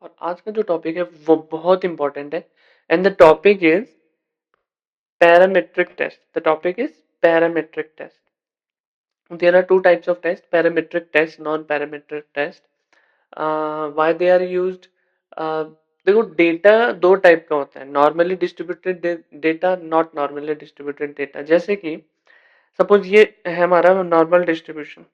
और आज का जो टॉपिक है वो बहुत इंपॉर्टेंट है and the topic is parametric test. The topic is parametric test. There are two types of test: parametric test, non-parametric test. Why they are used? uh, देखो data दो टाइप का होता है, normally distributed data, not normally distributed data. जैसे कि suppose ये है हमारा नॉर्मल डिस्ट्रीब्यूशन,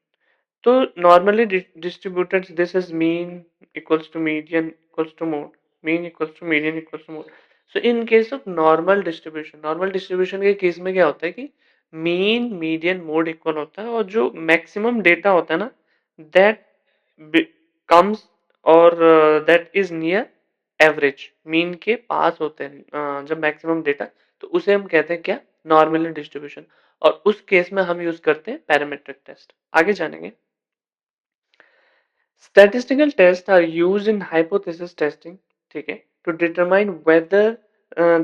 तो normally distributed this is mean equals to median equals to mode, mean equals to median equals to mode. So in case of normal distribution के case में क्या होता है कि मीन मीडियन मोड इक्वल होता है, और जो मैक्सिमम डेटा होता है ना, दैट कम्स और that is near average, mean के पास होते हैं जब मैक्सिमम डेटा, तो उसे हम कहते हैं क्या, नॉर्मली डिस्ट्रीब्यूशन। और उस केस में हम यूज करते हैं पैरामीट्रिक टेस्ट। आगे जानेंगे। Statistical tests are used in hypothesis testing, ठीक है, to determine whether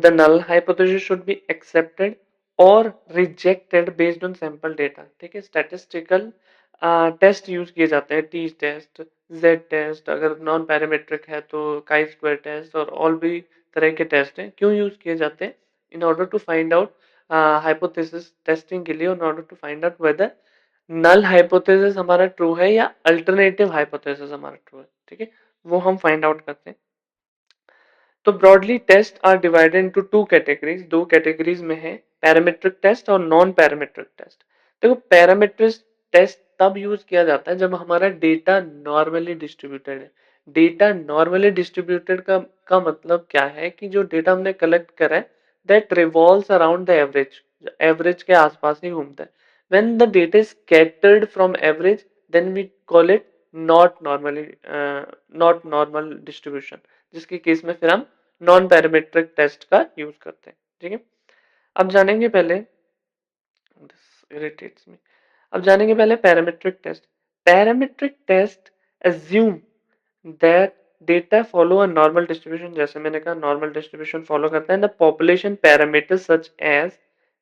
the null hypothesis should be accepted or rejected based on sample data। ठीक है, statistical टेस्ट यूज किए जाते हैं, टी टेस्ट, जेड टेस्ट, अगर नॉन पैरामीट्रिक है तो काई स्क्वायर टेस्ट, और ऑल भी तरह के टेस्ट हैं। क्यों यूज किए जाते हैं? In order to find out, hypothesis testing के लिए, in order to find out whether null hypothesis हमारा ट्रू है या अल्टरनेटिव हाइपोथेसिस हमारा ट्रू है। ठीक है, वो हम फाइंड आउट करते हैं। तो broadly test are divided into two categories, दो कैटेगरीज में है, पैरामीट्रिक टेस्ट और नॉन पैरामीट्रिक टेस्ट। देखो, पैरामीट्रिक टेस्ट तब यूज किया जाता है जब हमारा डेटा नॉर्मली डिस्ट्रीब्यूटेड है। डेटा नॉर्मली डिस्ट्रीब्यूटेड का मतलब क्या है कि जो डेटा हमने कलेक्ट करा है that revolves around the average, average के आसपास ही घूमता है। when the data is scattered from average, then we call it not normal distribution, जिसके केस में फिर हम नॉन पैरामीट्रिक टेस्ट का यूज करते हैं। ठीक है, अब जानेंगे पहले, this irritates me, अब जानेंगे पहले parametric test. Parametric test assume that data follow a normal distribution, जैसे मैंने कहा नॉर्मल डिस्ट्रीब्यूशन फॉलो करता है। The population parameters such as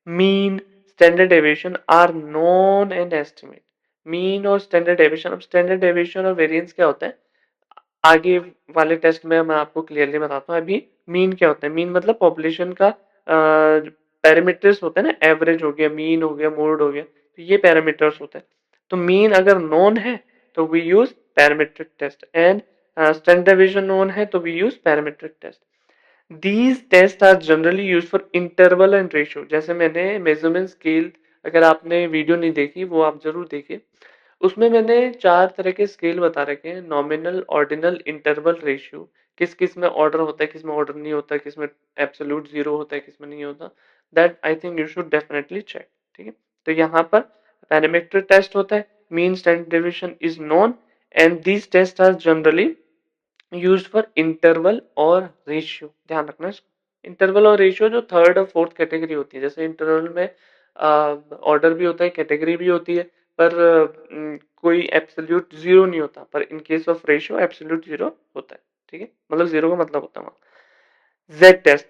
mean, standard deviation are known and estimate. Mean और स्टैंडर्ड डेविएशन, अब स्टैंडर्ड डेविएशन और variance क्या होता है आगे वाले टेस्ट में मैं आपको क्लियरली बताता हूँ। अभी मीन क्या होता है? मीन मतलब पॉपुलेशन का पैरामीटर्स होता है ना, एवरेज हो गया, मीन हो गया, मोड हो गया, तो ये पैरामीटर्स होते हैं। तो मीन अगर नोन है तो we use parametric test, and standard deviation known है तो we use parametric test. These tests are generally used for interval and ratio। जैसे मैंने मेजरमेंट स्केल, अगर आपने वीडियो नहीं देखी वो आप जरूर देखिए, उसमें मैंने चार तरह के स्केल बता रखे हैं: नॉमिनल, ऑर्डिनल, इंटरवल, रेशियो। किस किस में ऑर्डर होता है, किस में ऑर्डर नहीं होता, किस में एब्सोल्यूट जीरो होता है, किस में नहीं होता। That I think you should definitely check. ठीक है, तो यहाँ पर पैरामीट्रिक टेस्ट होता है, mean, standard deviation is known, and these test are generally used for interval और रेशियो। ध्यान रखना इसको, इंटरवल और रेशियो जो थर्ड और फोर्थ कैटेगरी होती है। जैसे इंटरवल में ऑर्डर भी होता है, कैटेगरी भी होती है, पर कोई एब्सोल्यूट जीरो नहीं होता, पर इन case of ratio absolute zero होता है। ठीक है, मतलब जीरो का मतलब होता है वहां। Z test,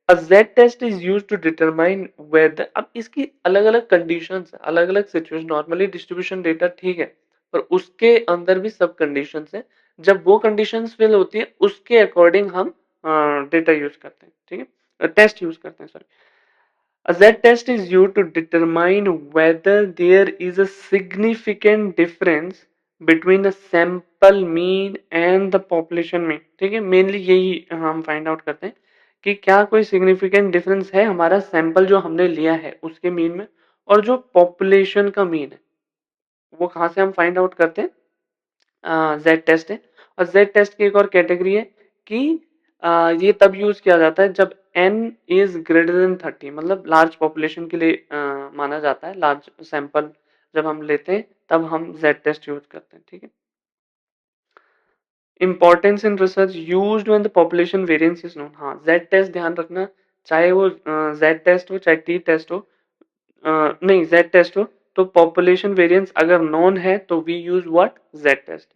a Z test is use to determine whether, अब इसकी अलग अलग कंडीशन है, अलग अलग सिचुएशन। नॉर्मली डिस्ट्रीब्यूशन डेटा ठीक है, पर उसके अंदर भी सब कंडीशन है। जब वो कंडीशंस फिल होती है उसके अकॉर्डिंग हम डेटा यूज करते हैं। ठीक है, टेस्ट यूज करते हैं, sorry. A Z test is used to determine whether there is a significant difference between the sample mean and the population mean। ठीक है, मेनली यही हम फाइंड आउट करते हैं कि क्या कोई सिग्निफिकेंट डिफरेंस है हमारा सैंपल जो हमने लिया है उसके मीन में और जो पॉपुलेशन का मीन है। वो कहाँ से हम फाइंड आउट करते हैं? जेड टेस्ट है। और जेड टेस्ट की एक और कैटेगरी है कि ये तब यूज किया जाता है जब n इज ग्रेटर देन 30, मतलब लार्ज पॉपुलेशन के लिए माना जाता है। लार्ज सैंपल जब हम लेते हैं तब हम जेड टेस्ट यूज करते हैं। ठीक है, importance in research used when the population variance is known. हाँ, जेड टेस्ट ध्यान रखना, चाहे वो जेड टेस्ट हो चाहे टी टेस्ट हो, नहीं जेड टेस्ट हो, तो पॉपुलेशन वेरिएंस अगर नोन है तो we use what, Z test.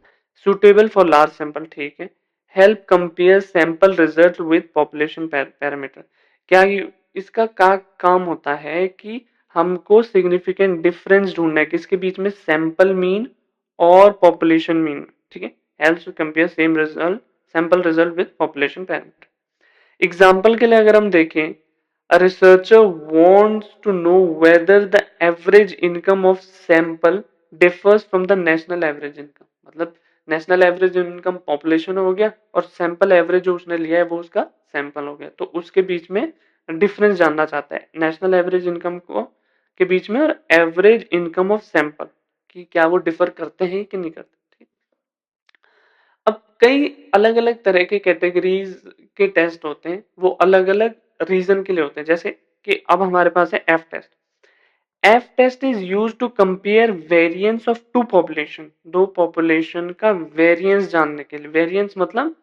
Suitable for large sample, ठीक है। Help compare sample result with population parameter, क्या इसका काम होता है कि हमको सिग्निफिकेंट डिफरेंस ढूंढना है किसके बीच में, सैंपल मीन और पॉपुलेशन मीन। ठीक है, helps to compare same result sample result with population parameter. Example के लिए अगर हम देखें, a researcher wants to know whether the average income of sample differs from the national average income। मतलब national average income population हो गया और sample average जो उसने लिया है वो उसका सैंपल हो गया, तो उसके बीच में डिफरेंस जानना चाहता है नेशनल एवरेज इनकम को के बीच में और एवरेज इनकम ऑफ सैंपल कि क्या वो डिफर करते हैं कि नहीं करते। अब कई अलग अलग तरह के कैटेगरीज के टेस्ट होते हैं, वो अलग अलग रीजन के लिए होते हैं। जैसे कि अब हमारे पास है F test. F test is use to compare variance of two population, दो पॉपुलेशन का वेरिएंस जानने के लिए। वेरिएंस मतलब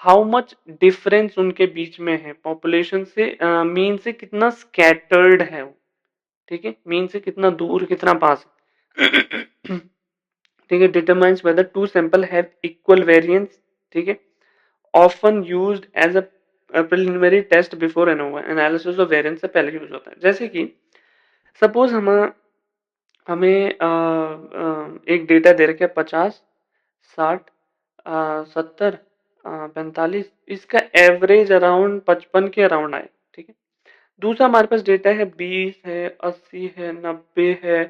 हाउ मच डिफरेंस उनके बीच में है पॉपुलेशन से, मीन से कितना स्कैटर्ड है वो, ठीक है, मीन से कितना दूर कितना पास है। ठीक है, determines whether two sample have equal variance, ठीक है, often used as a preliminary test before ANOVA, analysis of variance से पहले यूज होता है। जैसे कि सपोज हमें एक डेटा दे रखा है 50, 60, 70, 45, इसका एवरेज अराउंड 55 के अराउंड आए, ठीक है। दूसरा हमारे पास डेटा है 20 है, 80 है, 90 है,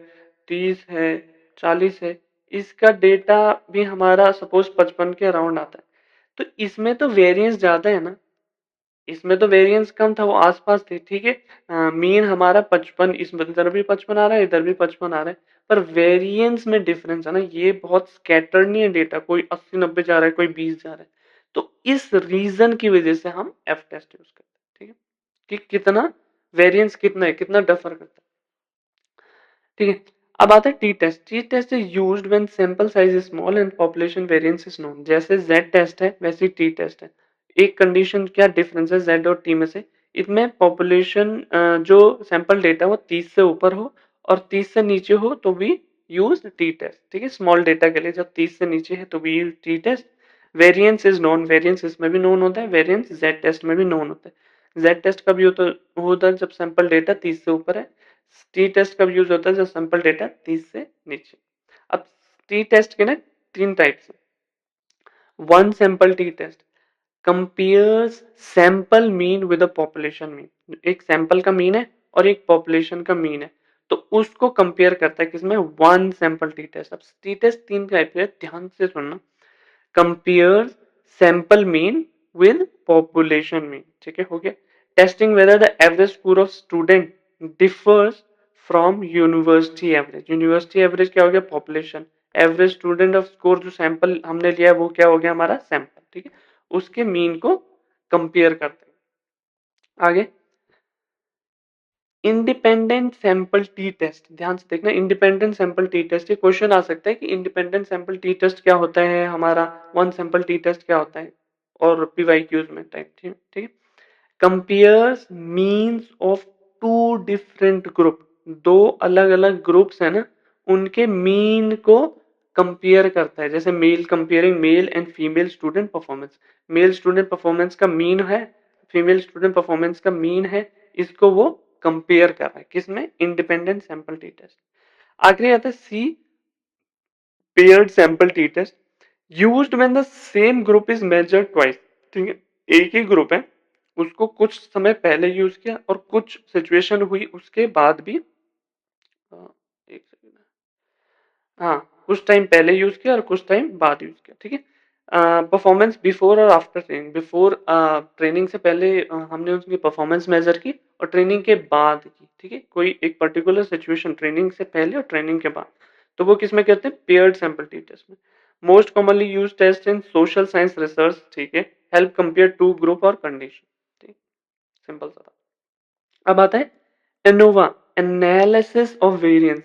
30 है, 40 है, इसका डेटा भी हमारा सपोज 55 के अराउंड आता है। तो इसमें तो वेरिएंस ज्यादा है ना, इसमें तो वेरिएंस कम था, वो आसपास थे, ठीक है। मीन हमारा 55, इसमें इधर भी 55 आ रहा है, इधर भी 55 आ रहा है, पर वेरिएंस में डिफरेंस है ना, ये बहुत स्कैटर्ड नहीं है डेटा, कोई 80-90 जा रहा है, कोई 20 जा रहा है। तो इस रीजन की वजह से हम एफ टेस्ट यूज करते हैं, ठीक है, कि कितना वेरिएंस कितना है, कितना डिफर करता है, ठीक है। अब आता है T test. T test is used when sample size is small and population variance is known. जैसे जेड टेस्ट है वैसे टी टेस्ट है। एक कंडीशन क्या डिफरेंस है जेड और टी में से, इसमें पॉपुलेशन जो सैंपल डेटा वो 30 से ऊपर हो और 30 से नीचे हो तो भी यूज टी टेस्ट, ठीक है। स्मॉल डेटा के लिए जब 30 से नीचे है तो भी use T test. Variance is known, variance इसमें भी नोन होता है, वेरिएंस जेड टेस्ट में भी नोन होता है। जेड टेस्ट कब होता है जब सैंपल डेटा 30 से ऊपर है। टी टेस्ट कब यूज होता है जब सैंपल डेटा 30 से नीचे। अब टी टेस्ट के ना तीन टाइप्स हैं। One sample T test compares sample mean with a population mean. एक सैंपल का मीन है और एक पॉपुलेशन का मीन है, तो उसको कंपेयर करता है किसमें, वन सैंपल टी टेस्ट। अब टी टेस्ट तीन टाइप के, ध्यान से सुनना। Compare sample mean with population mean, ठीक है, हो गया। Testing whether the average score of student differs from university average. University average क्या हो गया, population. Average student off score जो सैंपल हमने लिया है वो क्या हो गया हमारा सैंपल, ठीक है। उसके मीन को कंपेयर करते हैं। आगे इंडिपेंडेंट सैंपल टी टेस्ट, ध्यान से देखना, इंडिपेंडेंट सैंपल टी टेस्ट। ये क्वेश्चन आ सकता है कि इंडिपेंडेंट सैंपल टी टेस्ट क्या होता है हमारा, वन सैंपल टी टेस्ट क्या होता है, और पीवाईक्यूज में टाइप, ठीक है। Compares means of two different group, दो अलग अलग ग्रुप्स है ना, उनके मीन को कंपेयर करता है। जैसे male comparing male and female student performance, male student performance का मीन है, फीमेल स्टूडेंट परफॉर्मेंस का मीन है, इसको वो कंपेयर कर रहा है किसमें, इंडिपेंडेंट सैंपल टी टेस्ट। आखिरी आता है C paired sample T test, used when the same group is measured twice, ठीक है। एक ही ग्रुप है, उसको कुछ समय पहले यूज किया और कुछ सिचुएशन हुई उसके बाद भी, एक सेकंड, हाँ, कुछ टाइम पहले यूज किया और कुछ टाइम बाद यूज किया, ठीक है। परफॉर्मेंस बिफोर और आफ्टर ट्रेनिंग, बिफोर ट्रेनिंग से पहले हमने उसकी परफॉर्मेंस मेजर की और ट्रेनिंग के बाद की, ठीक है। कोई एक पर्टिकुलर सिचुएशन ट्रेनिंग से पहले और ट्रेनिंग के बाद, तो वो किसमें कहते हैं, पेयर्ड सैंपल टी टेस्ट में। मोस्ट कॉमनली यूज टेस्ट इन सोशल साइंस रिसर्च, ठीक है, हेल्प कंपेयर टू ग्रुप और कंडीशन, ठीक, सिंपल सा था। अब आता है ANOVA, analysis of variance.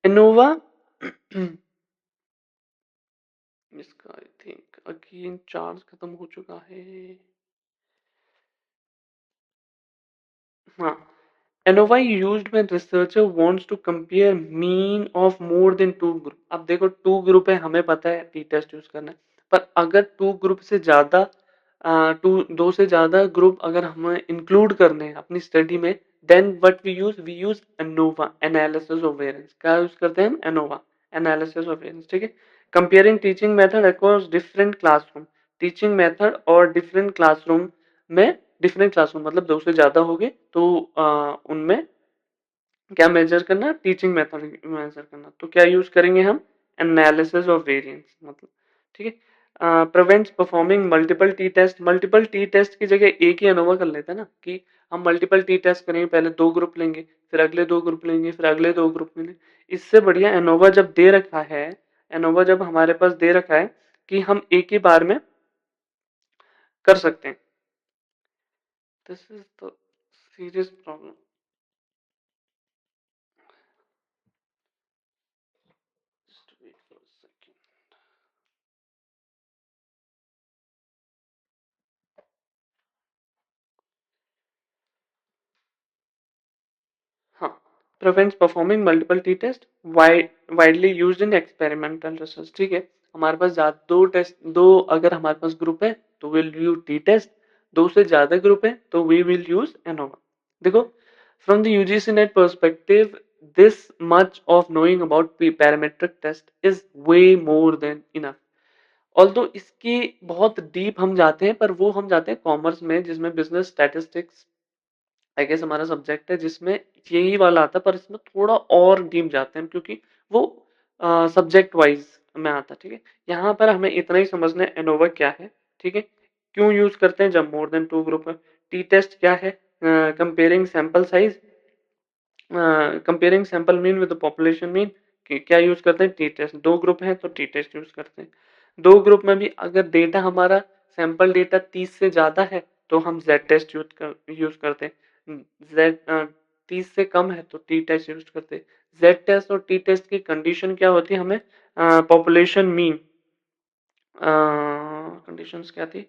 ANOVA इसका आई थिंक अगेन चार्ज खत्म हो चुका है। हाँ, ANOVA used when researcher wants to compare mean of more than two group. अब देखो टू ग्रुप है, हमें पता है टी टेस्ट यूज करना है, पर अगर टू ग्रुप से ज्यादा, दो से ज्यादा ग्रुप अगर हमें इंक्लूड करने हैं अपनी स्टडी में, then what we use ANOVA, analysis of variance. क्या यूज करते हैं हम, एनोवा, एनालिसिस ऑफ वेरिएंस, ठीक है। Comparing teaching method across different classroom, teaching method और डिफरेंट क्लासरूम मतलब दो से ज्यादा हो गए तो उनमें क्या मेजर करना, टीचिंग मेथड मेजर करना, तो क्या यूज करेंगे हम, एनालिसिस ऑफ वेरिएंस मतलब, ठीक है। Prevents performing multiple T test की जगह एक ही एनोवा कर लेते हैं ना, कि हम मल्टीपल टी टेस्ट करेंगे, पहले दो ग्रुप लेंगे, फिर अगले दो ग्रुप लेंगे, फिर अगले दो ग्रुप लेंगे। इससे बढ़िया एनोवा जब दे रखा है, एनोवा जब हमारे पास दे रखा है कि हम एक ही बार में कर सकते हैं, this is the serious problem. हाँ, prevents performing multiple t-test widely used in experimental research, ठीक है। हमारे पास ज्यादा दो टेस्ट, दो अगर हमारे पास ग्रुप है तो विल यूज टी टेस्ट, दो से ज्यादा ग्रुप है तो वी विल यूज एनोवा। देखो, from the UGC NET perspective, this much of knowing about parametric test is way more than enough. Although इसकी बहुत डीप हम जाते हैं, पर वो हम जाते हैं कॉमर्स में, जिसमें बिजनेस स्टैटिस्टिक्स आई गेस हमारा सब्जेक्ट है, जिसमें यही वाला आता है, पर इसमें थोड़ा और डीप जाते हैं क्योंकि वो सब्जेक्ट वाइज में आता है, ठीक है। यहाँ पर हमें इतना ही समझना है एनोवा क्या है, ठीक है, क्यों यूज करते हैं जब मोर देन टू ग्रुप है, टी टेस्ट क्या है, comparing sample size, comparing sample mean with population mean, क्या यूज करते हैं, टी टेस्ट, दो ग्रुप हैं तो टी टेस्ट यूज करते हैं, दो ग्रुप में भी अगर डेटा हमारा सैंपल डेटा 30 से ज्यादा है तो हम जेड टेस्ट यूज करते हैं, जेड 30 से कम है तो टी टेस्ट यूज करते हैं। जेड टेस्ट और टी टेस्ट की कंडीशन क्या होती है, हमें पॉपुलेशन मीन कंडीशंस क्या थी,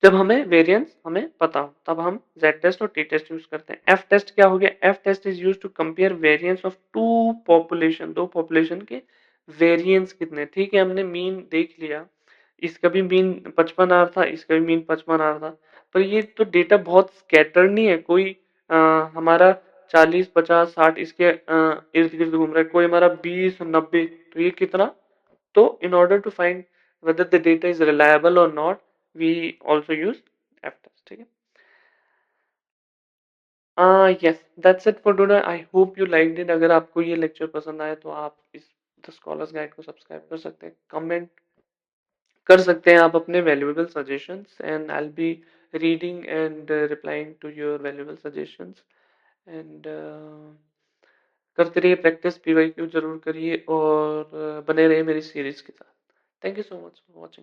जब हमें वेरिएंस हमें पता हो तब हम जेड टेस्ट और टी टेस्ट यूज करते हैं। एफ टेस्ट क्या हो गया, F test is use to compare variance of two population, दो पॉपुलेशन के वेरिएंस कितने, ठीक है, हमने मीन देख लिया, इसका भी मीन 55 आ रहा था, इसका भी मीन 55 आ रहा था, पर ये तो डेटा बहुत स्कैटर्ड नहीं है, कोई हमारा 40 50 60 इसके इर्द गिर्द घूम रहा है, कोई हमारा 20 90, तो ये कितना, तो in order to find whether the data is reliable or not, we also use F test, ठीक है। Yes, that's it for today. I hope you liked it. अगर आपको ये लेक्चर पसंद आए तो आप इस द स्कॉलर्स गाइड को सब्सक्राइब कर सकते हैं, कमेंट कर सकते हैं आप अपने valuable suggestions, and I will be reading and replying to your valuable suggestions, and करते रहिए प्रैक्टिस, पीवाईक्यू जरूर करिए और बने रहिए मेरी सीरीज के साथ। Thank you so much for watching.